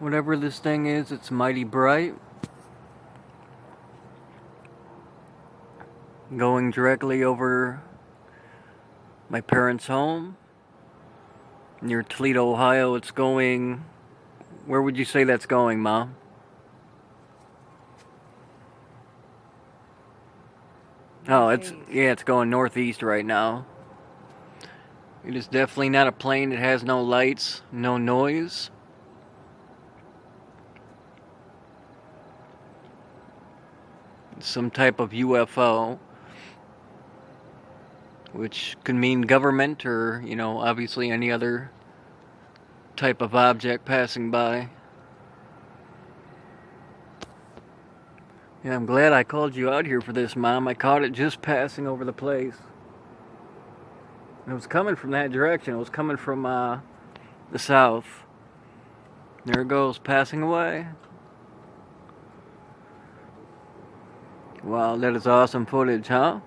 Whatever this thing is, it's mighty bright. Going directly over my parents' home. Near Toledo, Ohio. It's going... Where would you say that's going, Mom? Oh, it's going northeast right now. It is definitely not a plane. It has no lights, no noise. It's some type of UFO, which could mean government or, obviously any other type of object passing by. Yeah, I'm glad I called you out here for this, Mom. I caught it just passing over the place. It was coming from that direction. It was coming from the south. There it goes, passing away. Wow, that is awesome footage, huh?